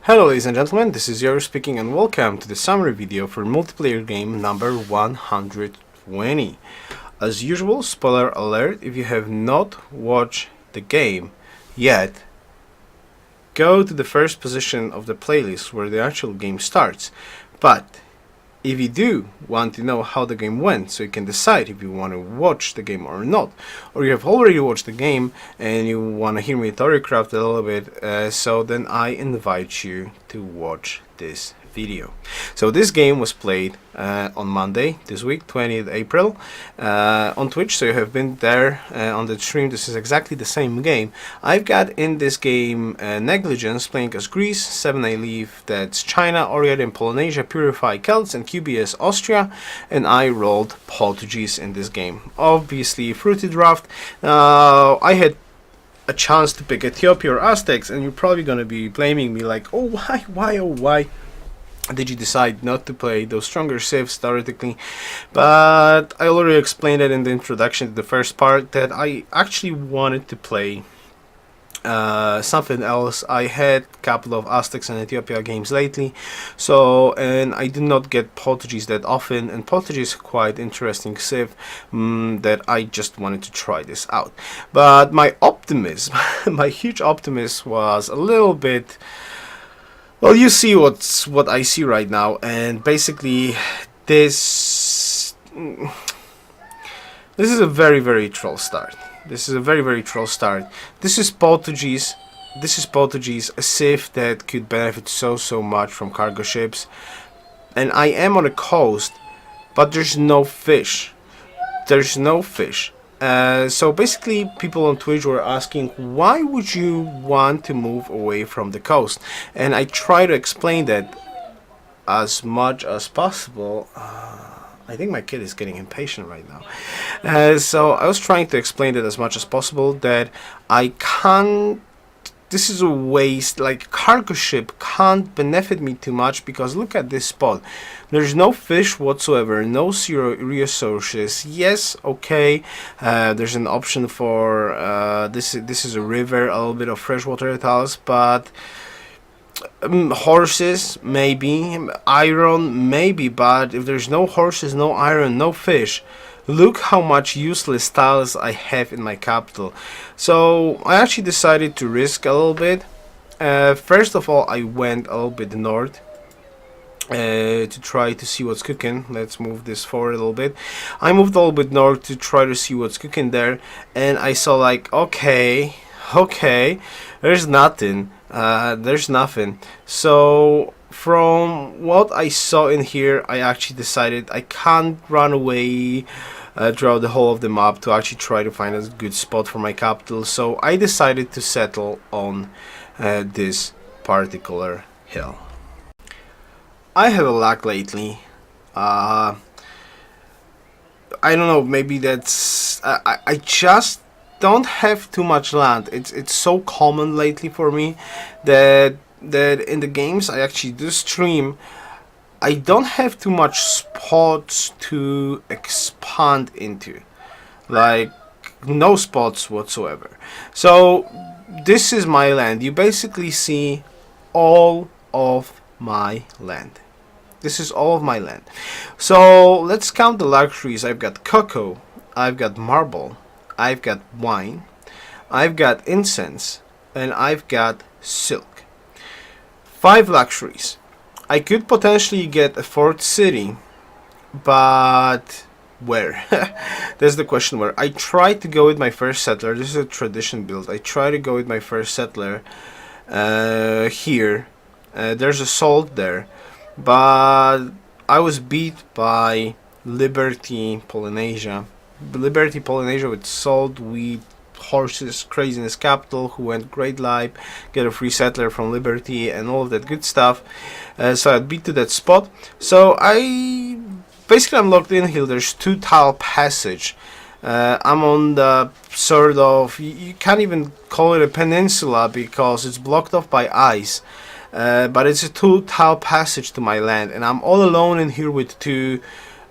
Hello ladies and gentlemen, this is Yoruus speaking and welcome to the summary video for multiplayer game number 120. As usual, spoiler alert, if you have not watched the game yet, go to the first position of the playlist where the actual game starts. But if you do want to know how the game went, so you can decide if you want to watch the game or not, or you have already watched the game and you want to hear me theorycraft a little bit, so then I invite you to watch this video. So this game was played on Monday this week, 20th April, on Twitch. So you have been there on the stream. This is exactly the same game. I've got in this game Negligence playing as Greece, 7A Leaf, that's China, Oriad in Polynesia, Purify Celts, and QBS Austria, and I rolled Portuguese in this game. Obviously, fruity draft. I had a chance to pick Ethiopia or Aztecs, and you're probably going to be blaming me like, oh why did you decide not to play those stronger civs theoretically? But I already explained it in the introduction to the first part that I actually wanted to play something else. I had a couple of Aztecs and Ethiopia games lately, and I did not get Portuguese that often, and Portuguese is quite interesting civ that I just wanted to try this out. But my optimism, my huge optimism was a little bit, well, you see what I see right now, and basically this is a very troll start. This is a very troll start. This is Portuguese. This is Portuguese, a civ that could benefit so much from cargo ships. And I am on a coast, but there's no fish. There's no fish. So basically, people on Twitch were asking, why would you want to move away from the coast? And I try to explain that as much as possible. I think my kid is getting impatient right now. So I was trying to explain that as much as possible, that I can't, this is a waste, like cargo ship can't benefit me too much, because look at this spot. There's no fish whatsoever, no zero resources. Yes, okay, there's an option for, this is a river, a little bit of freshwater tiles, but horses maybe, iron maybe, but if there's no horses, no iron, no fish, look how much useless tiles I have in my capital. So I actually decided to risk a little bit. First of all, I went a little bit north to try to see what's cooking. Let's move this forward a little bit. I moved a little bit north to try to see what's cooking there, and I saw like, okay, there's nothing. There's nothing. So from what I saw in here, I actually decided I can't run away throughout the whole of the map to actually try to find a good spot for my capital. So I decided to settle on this particular hill. I have a lack lately. I don't know, maybe that's I just don't have too much land. It's so common lately for me that in the games I actually do stream, I don't have too much spots to expand into, like no spots whatsoever. So this is my land. You basically see all of my land. This is all of my land. So let's count the luxuries. I've got cocoa, I've got marble, I've got wine, I've got incense, and I've got silk. 5 luxuries. I could potentially get a fourth city, but where? That's the question. Where? I tried to go with my first settler. This is a tradition build. I tried to go with my first settler here. There's a salt there, but I was beat by Liberty Polynesia. Liberty Polynesia with salt, wheat, horses, craziness capital, who went great life, get a free settler from Liberty and all of that good stuff. So I beat to that spot. So I'm locked in here. There's 2 tile passage. I'm on the sort of, you can't even call it a peninsula because it's blocked off by ice. But it's a 2 tile passage to my land, and I'm all alone in here with 2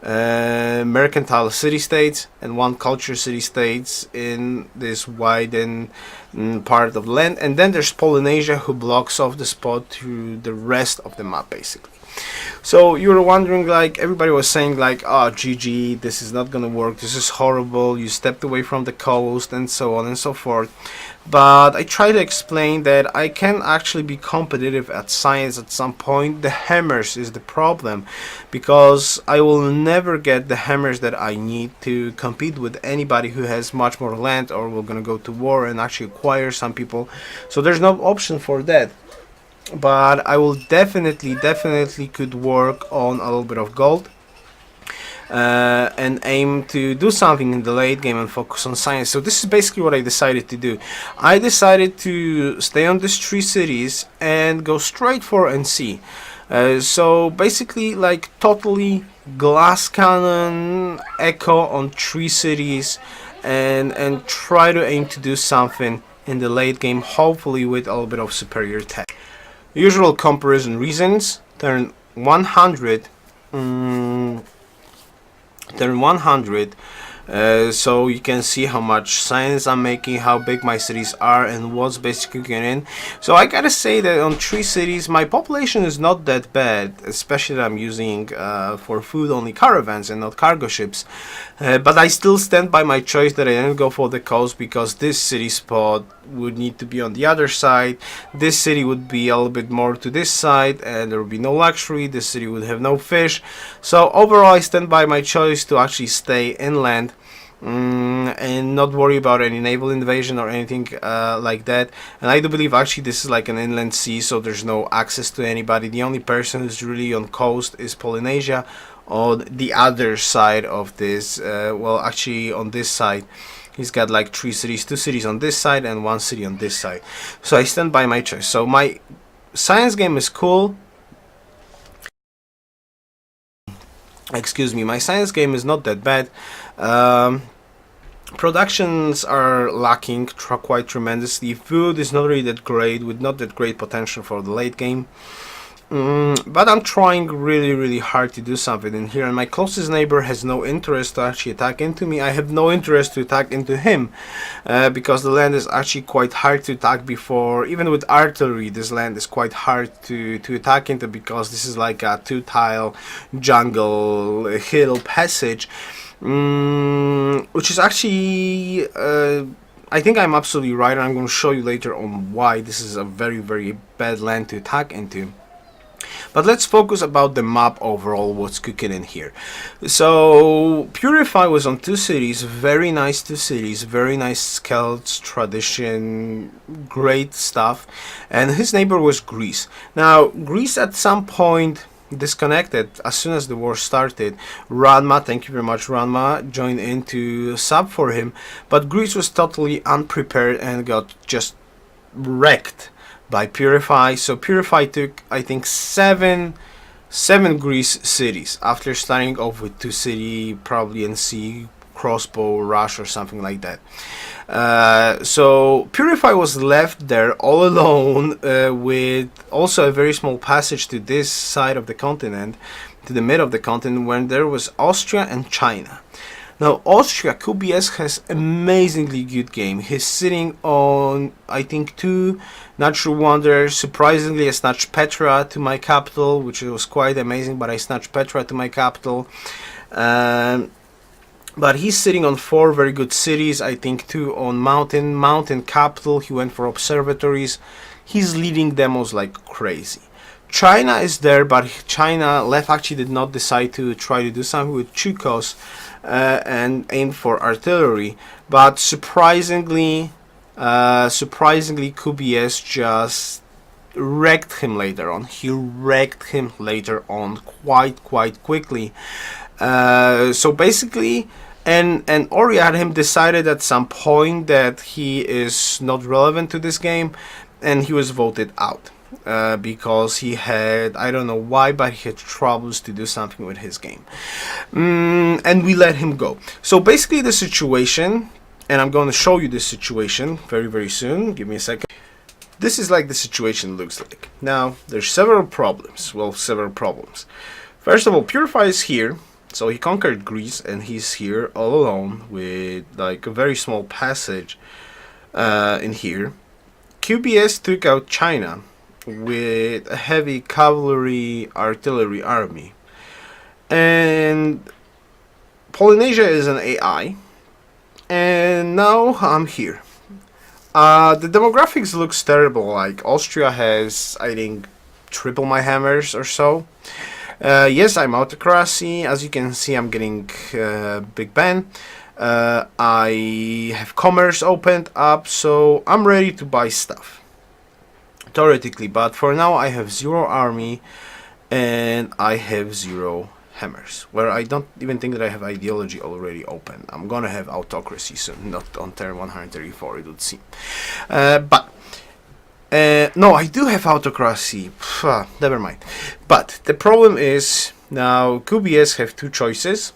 mercantile city-states and 1 culture city-states in this widened part of the land, and then there's Polynesia, who blocks off the spot to the rest of the map basically. So you were wondering, like, everybody was saying like, oh, GG, this is not gonna work, this is horrible, you stepped away from the coast and so on and so forth. But I try to explain that I can actually be competitive at science at some point. The hammers is the problem, because I will never get the hammers that I need to compete with anybody who has much more land, or we're gonna go to war and actually acquire some people. So there's no option for that. But I will definitely could work on a little bit of gold and aim to do something in the late game and focus on science. So this is basically what I decided to do. I decided to stay on these 3 cities and go straight for NC. So basically, like, totally glass cannon echo on 3 cities, and try to aim to do something in the late game, hopefully with a little bit of superior tech. Usual comparison reasons: turn 100, turn 100, so you can see how much science I'm making, how big my cities are, and what's basically getting in. So I gotta say that on 3 cities my population is not that bad, especially that I'm using for food only caravans and not cargo ships. But I still stand by my choice that I didn't go for the coast, because this city spot would need to be on the other side, this city would be a little bit more to this side, and there would be no luxury, this city would have no fish. So overall I stand by my choice to actually stay inland and not worry about any naval invasion or anything like that. And I do believe actually this is like an inland sea, so there's no access to anybody. The only person who's really on coast is Polynesia on the other side of this, well, actually on this side he's got like 3 cities, 2 cities on this side and 1 city on this side. So I stand by my choice. So my science game is cool. Excuse me, my science game is not that bad. Productions are lacking quite tremendously. Food is not really that great, with not that great potential for the late game. But I'm trying really hard to do something in here, and my closest neighbor has no interest to actually attack into me. I have no interest to attack into him, because the land is actually quite hard to attack before. Even with artillery, this land is quite hard to attack into, because this is like a 2-tile jungle hill passage, which is actually I think I'm absolutely right, and I'm going to show you later on why this is a very bad land to attack into. But let's focus about the map overall, what's cooking in here. So Purify was on 2 cities, very nice 2 cities, very nice Celts, tradition, great stuff. And his neighbor was Greece. Now Greece at some point disconnected as soon as the war started. Ranma, thank you very much Ranma, joined in to sub for him, but Greece was totally unprepared and got just wrecked by Purify. So Purify took, I think, seven Greece cities after starting off with 2 city, probably NC, crossbow, rush or something like that. So Purify was left there all alone, with also a very small passage to this side of the continent, to the mid of the continent, when there was Austria and China. Now Austria, QBS has amazingly good game. He's sitting on, I think, 2 natural wonders. Surprisingly, I snatched Petra to my capital, which was quite amazing, but I snatched Petra to my capital. But he's sitting on 4 very good cities, I think 2 on mountain capital. He went for observatories. He's leading demos like crazy. China is there, but China left actually did not decide to try to do something with Chukos and aimed for artillery. But surprisingly, QBS just wrecked him later on. He wrecked him later on quite quickly. So basically, and Ori had him decided at some point that he is not relevant to this game, and he was voted out. Because he had, I don't know why, but he had troubles to do something with his game, and we let him go. So basically the situation, and I'm going to show you this situation very soon, give me a second. This is like the situation looks like. Now there's several problems. First of all, Purify is here. So he conquered Greece, and he's here all alone with like a very small passage in here. QBS took out China with a heavy cavalry artillery army. And Polynesia is an AI. And now I'm here. The demographics looks terrible. Like Austria has, I think, triple my hammers or so. Yes, I'm autocracy. As you can see, I'm getting Big Ben. I have commerce opened up, so I'm ready to buy stuff. Theoretically, but for now I have 0 army and I have 0 hammers. Where I don't even think that I have ideology already open. I'm gonna have autocracy soon, not on turn 134, it would seem. No, I do have autocracy. Never mind. But the problem is now QBS have 2 choices.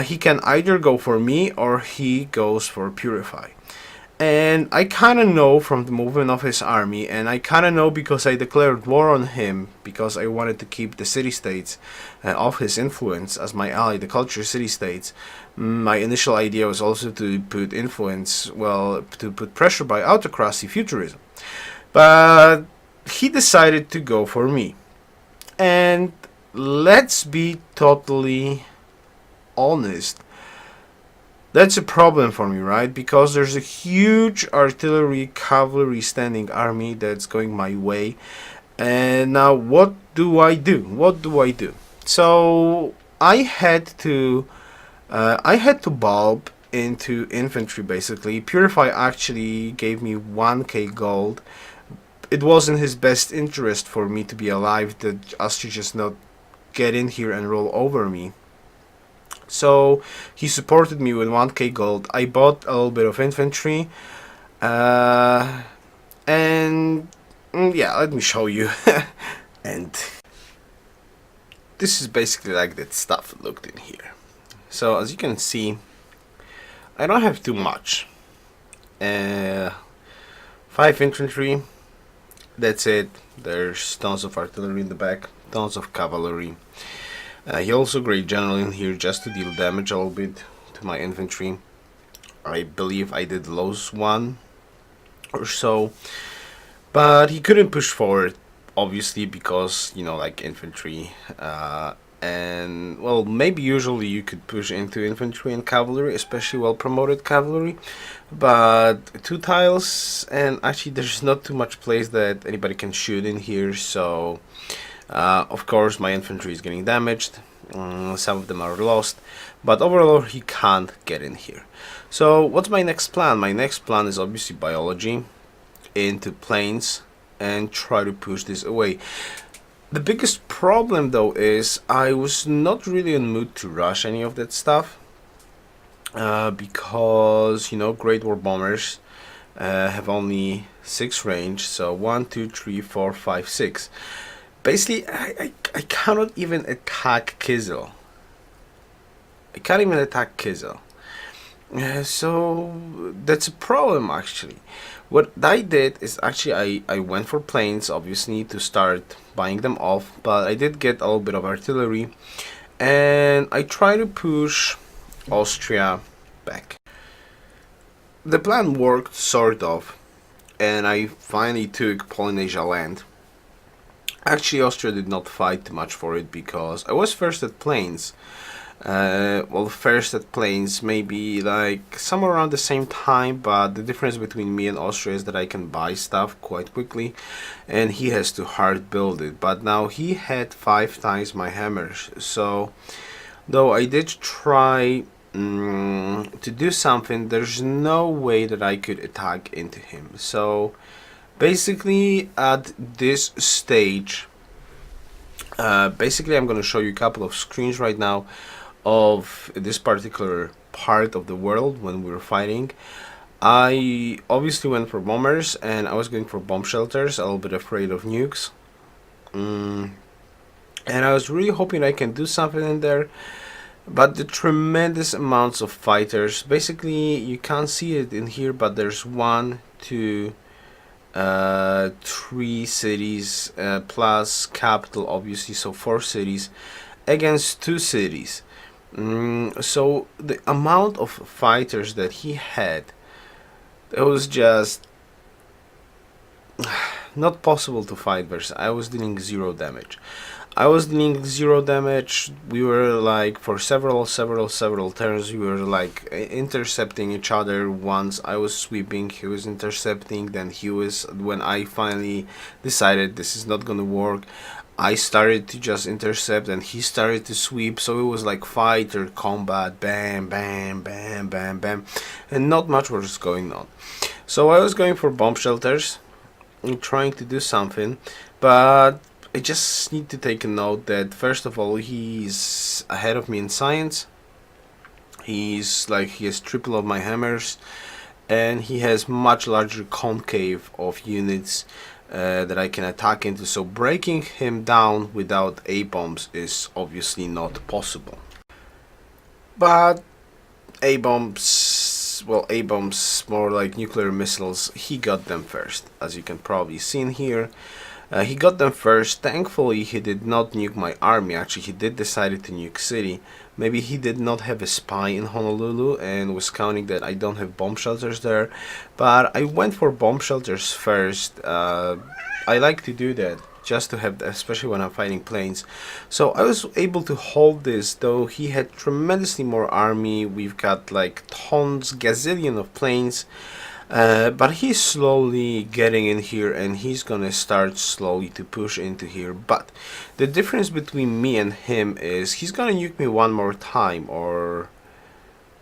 He can either go for me or he goes for Purify. And I kind of know from the movement of his army, and I kind of know because I declared war on him because I wanted to keep the city-states of his influence as my ally, the culture city-states. My initial idea was also to put influence, well, to put pressure by autocracy futurism. But he decided to go for me. And let's be totally honest. That's a problem for me, right? Because there's a huge artillery cavalry standing army that's going my way. And now what do I do? So I had to bulb into infantry basically. Purify actually gave me 1k gold. It was in his best interest for me to be alive, that us to just not get in here and roll over me. So he supported me with 1k gold. I bought a little bit of infantry. And yeah, let me show you. And this is basically like that stuff looked in here. So as you can see, I don't have too much. 5 infantry. That's it. There's tons of artillery in the back, tons of cavalry. He also great general in here just to deal damage a little bit to my infantry. I believe I did lose 1 or so, but he couldn't push forward, obviously, because, you know, like infantry. And well, maybe usually you could push into infantry and cavalry, especially well promoted cavalry, but 2 tiles, and actually there's not too much place that anybody can shoot in here, so of course my infantry is getting damaged. Some of them are lost, but overall he can't get in here. So what's my next plan? My next plan is obviously biology into plains and try to push this away. The biggest problem though is I was not really in the mood to rush any of that stuff, because, you know, Great War bombers have only 6 range, so 1, 2, 3, 4, 5, 6. Basically, I cannot even attack Kizil. I can't even attack Kizil. So that's a problem actually. What I did is actually I went for planes, obviously, to start buying them off, but I did get a little bit of artillery, and I try to push Austria back. The plan worked, sort of, and I finally took Polynesia land. Actually, Austria did not fight too much for it because I was first at planes. Well, first at planes, maybe like somewhere around the same time, but the difference between me and Austria is that I can buy stuff quite quickly, and he has to hard build it. But now he had 5 times my hammers, so though I did try to do something, there's no way that I could attack into him. So basically at this stage, basically I'm going to show you a couple of screens right now of this particular part of the world when we were fighting. I obviously went for bombers and I was going for bomb shelters, a little bit afraid of nukes, and I was really hoping I can do something in there. But the tremendous amounts of fighters, basically you can't see it in here, but there's 1, 2, 3 cities plus capital, obviously, so 4 cities, against 2 cities. So the amount of fighters that he had, it was just not possible to fight versus. I was dealing 0 damage. We were like for several turns. We were like intercepting each other. Once I was sweeping, he was intercepting. Then he was. When I finally decided this is not gonna work, I started to just intercept, and he started to sweep. So it was like fighter combat, bam, bam, bam, bam, bam, and not much was going on. So I was going for bomb shelters, and trying to do something, but I just need to take a note that first of all, he's ahead of me in science. He has triple of my hammers, and he has much larger concave of units that I can attack into. So breaking him down without A-bombs is obviously not possible. But A-bombs, well, A-bombs, more like nuclear missiles, he got them first, as you can probably see in here. He got them first. Thankfully, he did not nuke my army. Actually, he did decide to nuke city. Maybe he did not have a spy in Honolulu and was counting that I don't have bomb shelters there. But I went for bomb shelters first. I like to do that, just to have, especially when I'm fighting planes. So I was able to hold this, though he had tremendously more army. We've got like tons, gazillion of planes. But he's slowly getting in here, and he's gonna start slowly to push into here. But the difference between me and him is he's gonna nuke me one more time, or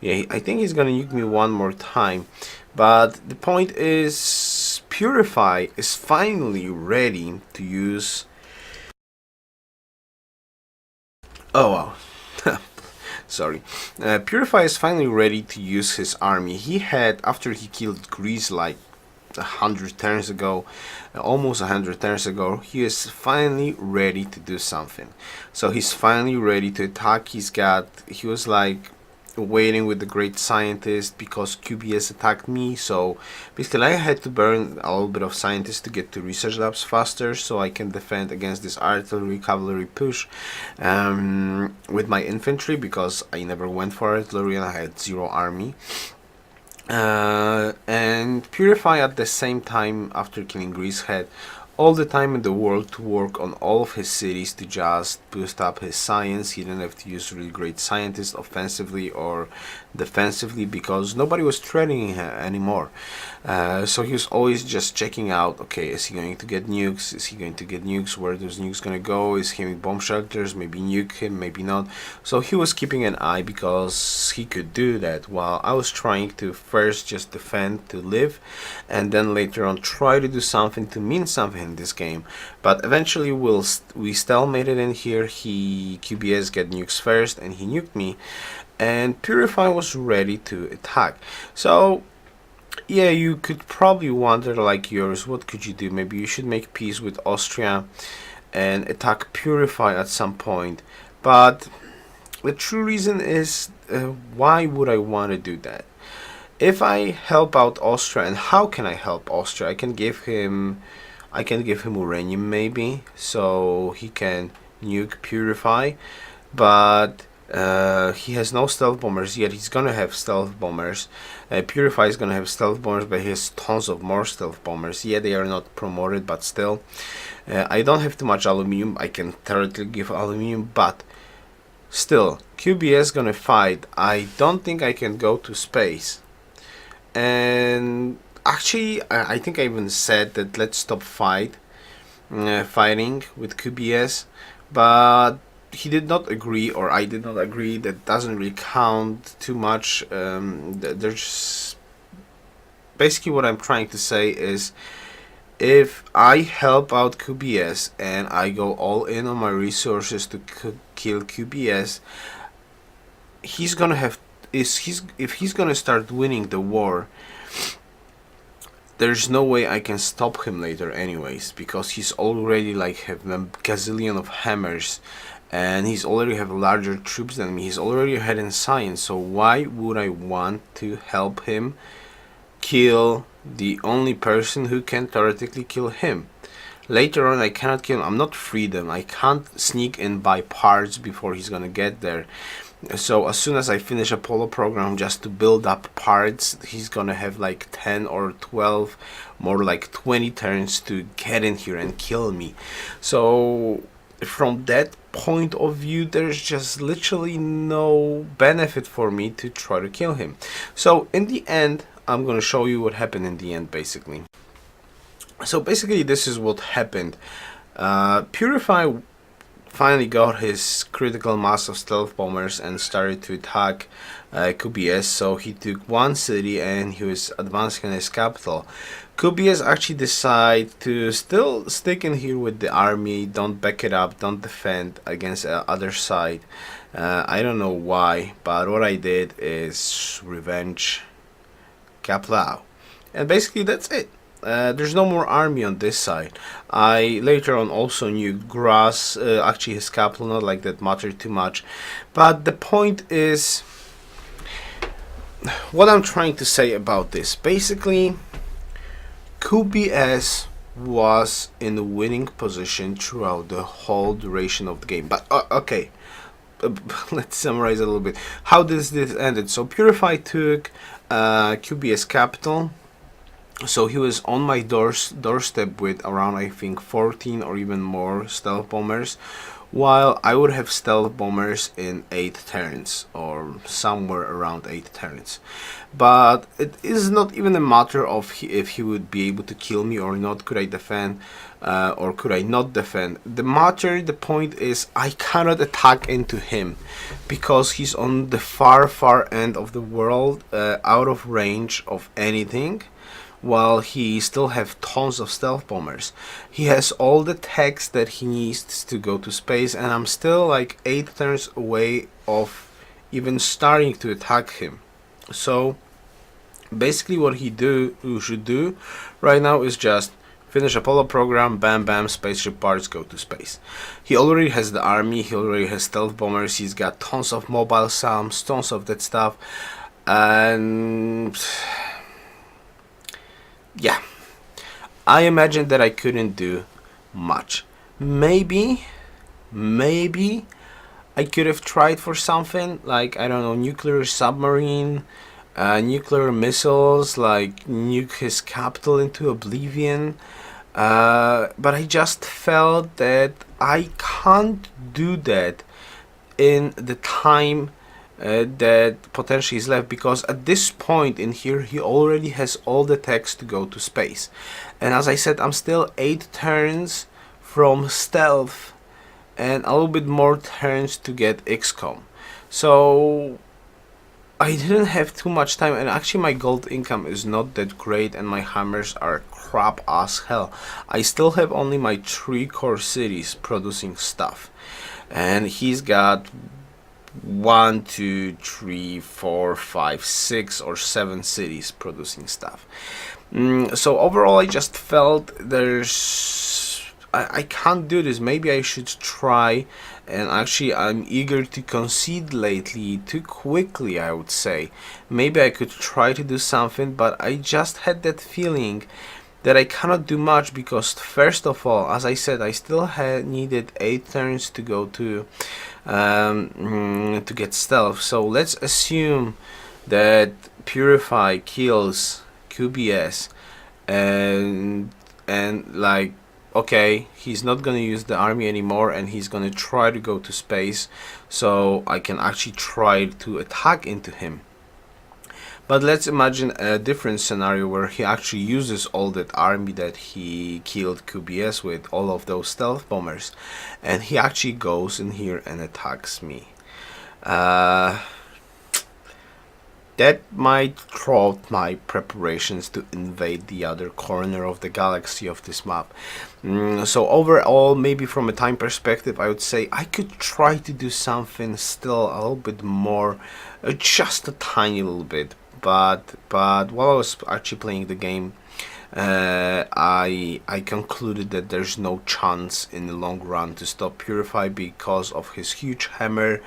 yeah, I think he's gonna nuke me one more time. But the point is, Purify is finally ready to use. Oh wow. Sorry. Purify is finally ready to use his army. He had, after he killed Greece like 100 turns ago, almost 100 turns ago, he is finally ready to do something. So he's finally ready to attack. He was like waiting with the great scientist because QBS attacked me. So basically I had to burn a little bit of scientists to get to research labs faster, so I can defend against this artillery cavalry push with my infantry, because I never went for artillery and I had 0 army. And Purify at the same time, after killing Greece, had all the time in the world to work on all of his cities to just boost up his science. He didn't have to use really great scientists offensively or defensively, because nobody was threatening him anymore. So he was always just checking out, okay, is he going to get nukes? Is he going to get nukes? Where are those nukes going to go? Is he having bomb shelters? Maybe nuke him, maybe not. So he was keeping an eye, because he could do that, while I was trying to first just defend to live, and then later on try to do something to mean something in this game. But eventually we stalemated in here. QBS get nukes first, and he nuked me, and Purify was ready to attack. So yeah, you could probably wonder, like, Yoruus, what could you do? Maybe you should make peace with Austria and attack Purify at some point. But the true reason is, why would I want to do that? If I help out Austria, and how can I help Austria? I can give him uranium, maybe, so he can nuke Purify. But he has no stealth bombers yet. He's gonna have stealth bombers. Purify is gonna have stealth bombers, but he has tons of more stealth bombers. Yeah, they are not promoted, but still. I don't have too much aluminium. I can theoretically give aluminium, but still, QBS gonna fight. I don't think I can go to space. And actually, I think I even said that let's stop fighting with QBS, but he did not agree, or I did not agree. That doesn't really count too much. There's basically, what I'm trying to say is, if I help out QBS and I go all in on my resources to kill QBS, he's gonna have if he's gonna start winning the war, there's no way I can stop him later anyways, because he's already like have a gazillion of hammers, and he's already have larger troops than me. He's already ahead in science, so why would I want to help him kill the only person who can theoretically kill him? Later on I cannot kill him. I'm not freedom. I can't sneak in by parts before he's gonna get there. So as soon as I finish a Apollo program just to build up parts, he's gonna have like 10 or 12, more like 20 turns to get in here and kill me. So from that point of view, there's just literally no benefit for me to try to kill him. So in the end, I'm gonna show you what happened in the end, basically. So basically this is what happened. Purify finally got his critical mass of stealth bombers and started to attack QBS. So he took one city and he was advancing on his capital. QBS actually decided to still stick in here with the army, don't back it up, don't defend against the other side. I don't know why, but what I did is revenge Capital. And basically that's it. There's no more army on this side. I later on also knew Grass, actually his capital, not like that mattered too much. But the point is, what I'm trying to say about this, basically, QBS was in a winning position throughout the whole duration of the game. But okay, let's summarize a little bit. How does this ended? So Purify took QBS capital. So he was on my doorstep with around, I think, 14 or even more stealth bombers, while I would have stealth bombers in 8 turns or somewhere around 8 turns. But it is not even a matter of if he would be able to kill me or not. Could I defend or could I not defend? The point is I cannot attack into him because he's on the far end of the world, out of range of anything, while he still have tons of stealth bombers. He has all the techs that he needs to go to space, and I'm still like 8 turns away of even starting to attack him. So basically what you should do right now is just finish Apollo program, bam bam, spaceship parts, go to space. He already has the army, he already has stealth bombers, he's got tons of mobile SAMs, tons of that stuff, and yeah, I imagine that I couldn't do much. Maybe I could have tried for something like, I don't know, nuclear submarine, nuclear missiles, like nuke his capital into oblivion. But I just felt that I can't do that in the time that potentially is left, because at this point in here he already has all the techs to go to space, and as I said, I'm still 8 turns from stealth and a little bit more turns to get XCOM. So I didn't have too much time, and actually my gold income is not that great and my hammers are crap as hell. I still have only my 3 core cities producing stuff, and he's got 1, 2, 3, 4, 5, 6 or 7 cities producing stuff. So overall I just felt I can't do this. Maybe I should try, and actually I'm eager to concede lately too quickly, I would say. Maybe I could try to do something, but I just had that feeling that I cannot do much, because first of all, as I said, I still needed 8 turns to go to get stealth. So let's assume that Purify kills QBS, and like, okay, he's not gonna use the army anymore and he's gonna try to go to space, so I can actually try to attack into him. But let's imagine a different scenario where he actually uses all that army that he killed QBS with, all of those stealth bombers, and he actually goes in here and attacks me. That might throw my preparations to invade the other corner of the galaxy of this map. So overall, maybe from a time perspective, I would say I could try to do something still a little bit more, just a tiny little bit. But while I was actually playing the game, I concluded that there's no chance in the long run to stop Purify because of his huge hammer,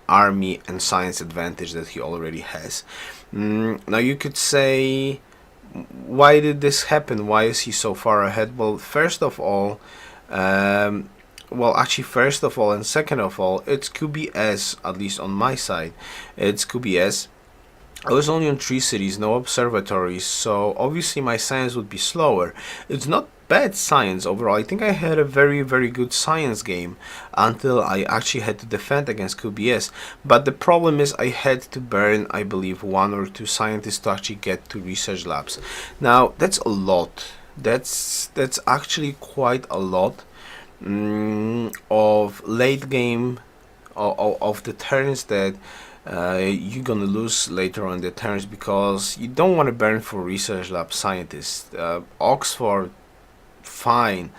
army and science advantage that he already has. Now you could say why did this happen? Why is he so far ahead? Well, first of all, first of all and second of all, it's QBS, at least on my side. It's QBS. I was only on 3 cities, no observatories, so obviously my science would be slower. It's not bad science overall. I think I had a very, very good science game until I actually had to defend against QBS. But the problem is I had to burn, I believe, 1 or 2 scientists to actually get to research labs. Now, that's a lot. That's actually quite a lot of late game of the turns that you're gonna lose later on the turns, because you don't want to burn for research lab scientists. Oxford, fine,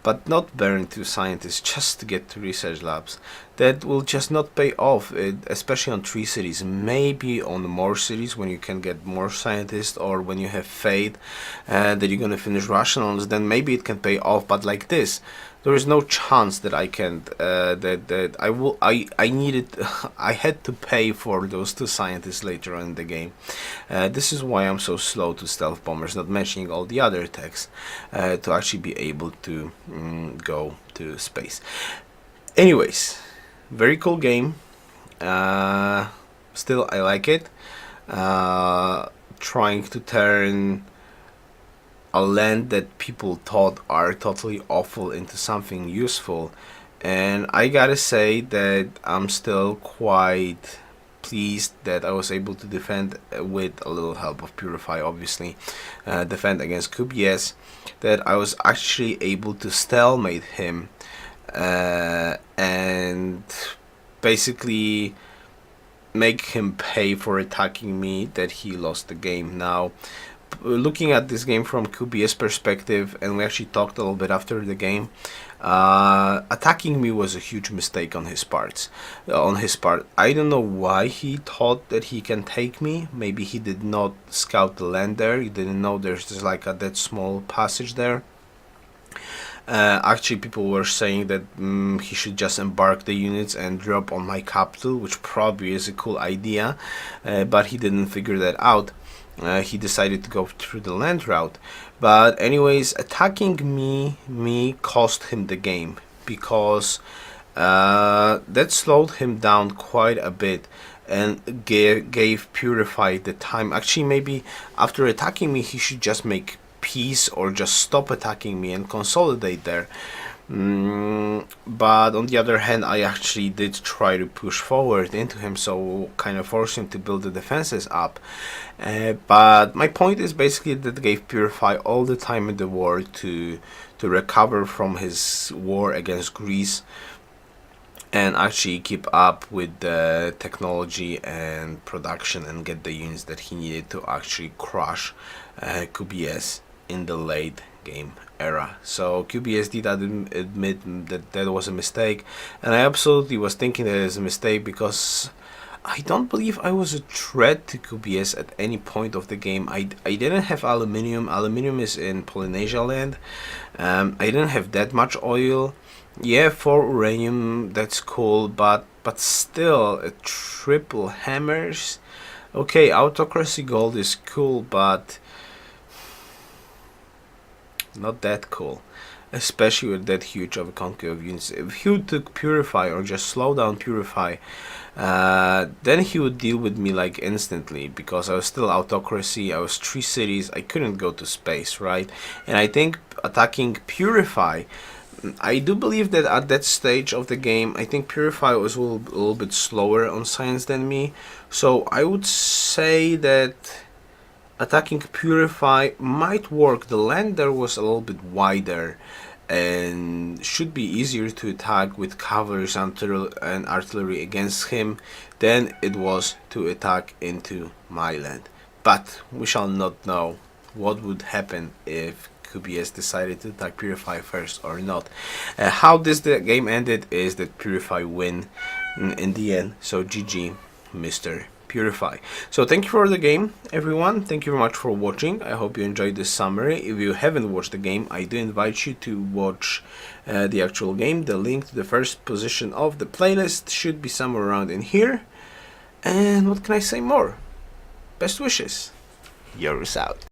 but not burn 2 scientists just to get to research labs. That will just not pay off, especially on 3 cities. Maybe on more cities when you can get more scientists, or when you have faith that you're gonna finish rationals, then maybe it can pay off. But like this, there is no chance that I can I needed I had to pay for those 2 scientists later on in the game. This is why I'm so slow to stealth bombers, not mentioning all the other attacks, to actually be able to go to space. Anyways, very cool game. Still, I like it. Trying to turn a land that people thought are totally awful into something useful, and I gotta say that I'm still quite pleased that I was able to defend with a little help of Purify, obviously, defend against QBS, that I was actually able to stalemate him and basically make him pay for attacking me, that he lost the game. Now, looking at this game from QBS perspective, and we actually talked a little bit after the game, attacking me was a huge mistake on his part. I don't know why he thought that he can take me. Maybe he did not scout the land there. He didn't know there's just like that small passage there. Actually, people were saying that he should just embark the units and drop on my capital, which probably is a cool idea, but he didn't figure that out. He decided to go through the land route. But anyways, attacking me cost him the game, because that slowed him down quite a bit and gave Purify the time. Actually, maybe after attacking me, he should just make peace or just stop attacking me and consolidate there. But on the other hand, I actually did try to push forward into him, so kind of force him to build the defenses up. But my point is basically that gave Purify all the time in the war to recover from his war against Greece and actually keep up with the technology and production and get the units that he needed to actually crush QBS in the late game era. So QBS did admit that that was a mistake, and I absolutely was thinking that it was a mistake, because I don't believe I was a threat to QBS at any point of the game. I didn't have aluminium. Aluminium is in Polynesia land. I didn't have that much oil. Yeah, for uranium, that's cool, but still, a triple hammers. Okay, autocracy gold is cool, but not that cool, especially with that huge of a quantity of units. If he took Purify or just slow down Purify, then he would deal with me like instantly, because I was still autocracy. I was 3 cities. I couldn't go to space, right? And I think attacking Purify, I do believe that at that stage of the game, I think Purify was a little bit slower on science than me. So I would say that attacking Purify might work. The land there was a little bit wider and should be easier to attack with cavalry and artillery against him than it was to attack into my land. But we shall not know what would happen if QBS decided to attack Purify first or not. How the game ended is that Purify win in the end. So GG, Mr. Purify. So thank you for the game, everyone. Thank you very much for watching. I hope you enjoyed this summary. If you haven't watched the game, I do invite you to watch the actual game. The link to the first position of the playlist should be somewhere around in here. And what can I say more? Best wishes. Yoruus out.